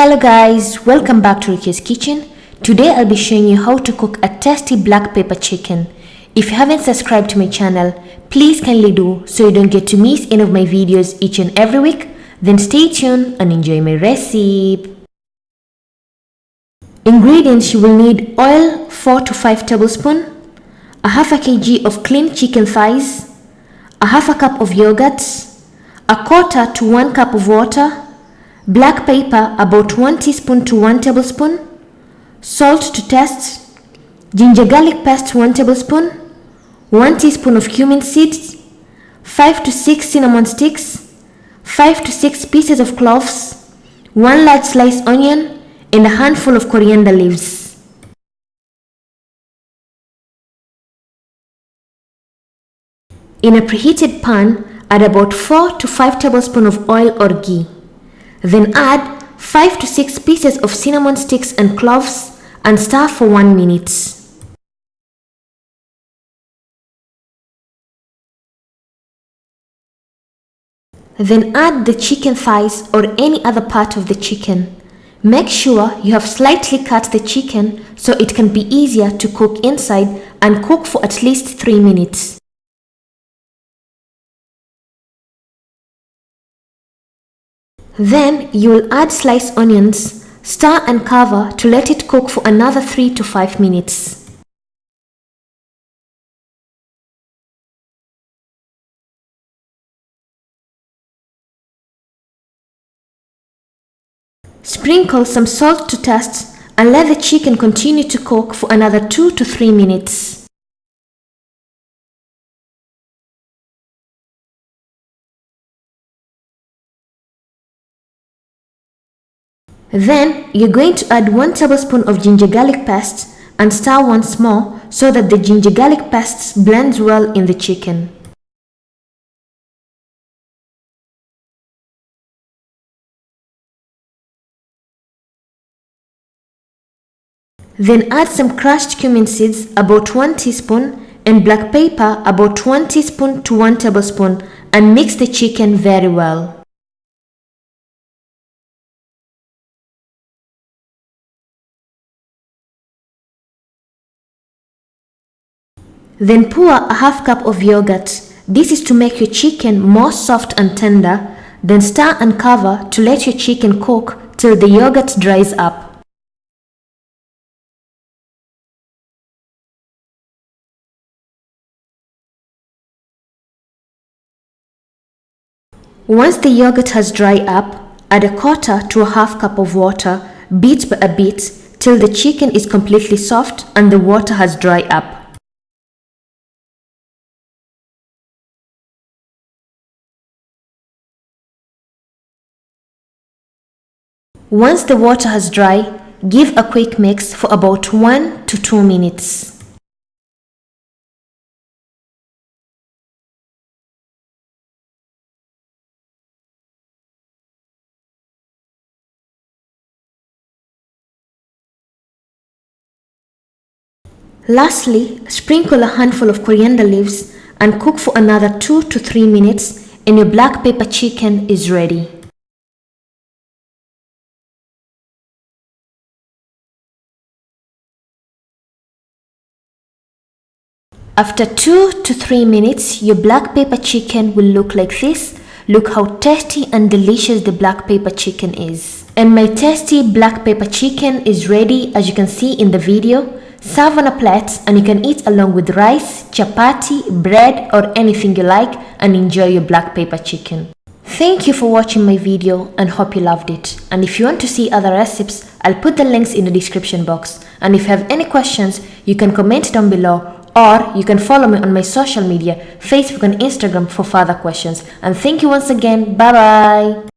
Hello guys, welcome back to Ricky's Kitchen. Today I'll be showing you how to cook a tasty black pepper chicken. If you haven't subscribed to my channel, please kindly do so you don't get to miss any of my videos each and every week. Then stay tuned and enjoy my recipe. Ingredients: you will need oil 4 to 5 tablespoons, a half a kg of clean chicken thighs, a half a cup of yogurt, a quarter to 1 cup of water, black pepper about 1 teaspoon to 1 tablespoon, salt to taste, ginger garlic paste 1 tablespoon, 1 teaspoon of cumin seeds, 5 to 6 cinnamon sticks, 5 to 6 pieces of cloves, 1 large sliced onion, and a handful of coriander leaves. In a preheated pan, add about 4 to 5 tablespoons of oil or ghee. Then add 5 to 6 pieces of cinnamon sticks and cloves and stir for 1 minute. Then add the chicken thighs or any other part of the chicken. Make sure you have slightly cut the chicken so it can be easier to cook inside, and cook for at least 3 minutes. Then you will add sliced onions, stir and cover to let it cook for another 3 to 5 minutes. Sprinkle some salt to taste and let the chicken continue to cook for another 2 to 3 minutes. Then you're going to add 1 tablespoon of ginger garlic paste and stir once more so that the ginger garlic paste blends well in the chicken. Then add some crushed cumin seeds, about 1 teaspoon, and black pepper, about 1 teaspoon to 1 tablespoon, and mix the chicken very well. Then pour a half cup of yogurt. This is to make your chicken more soft and tender. Then stir and cover to let your chicken cook till the yogurt dries up. Once the yogurt has dried up, add a quarter to a half cup of water, bit by a bit, till the chicken is completely soft and the water has dried up. Once the water has dried, give a quick mix for about 1 to 2 minutes. Lastly, sprinkle a handful of coriander leaves and cook for another 2 to 3 minutes, and your black pepper chicken is ready. After 2 to 3 minutes, your black pepper chicken will look like this. Look how tasty and delicious the black pepper chicken is. And my tasty black pepper chicken is ready, as you can see in the video. Serve on a plate and you can eat along with rice, chapati, bread, or anything you like, and enjoy your black pepper chicken. Thank you for watching my video and hope you loved it. And if you want to see other recipes, I'll put the links in the description box. And if you have any questions, you can comment down below, or you can follow me on my social media, Facebook and Instagram, for further questions. And thank you once again. Bye bye.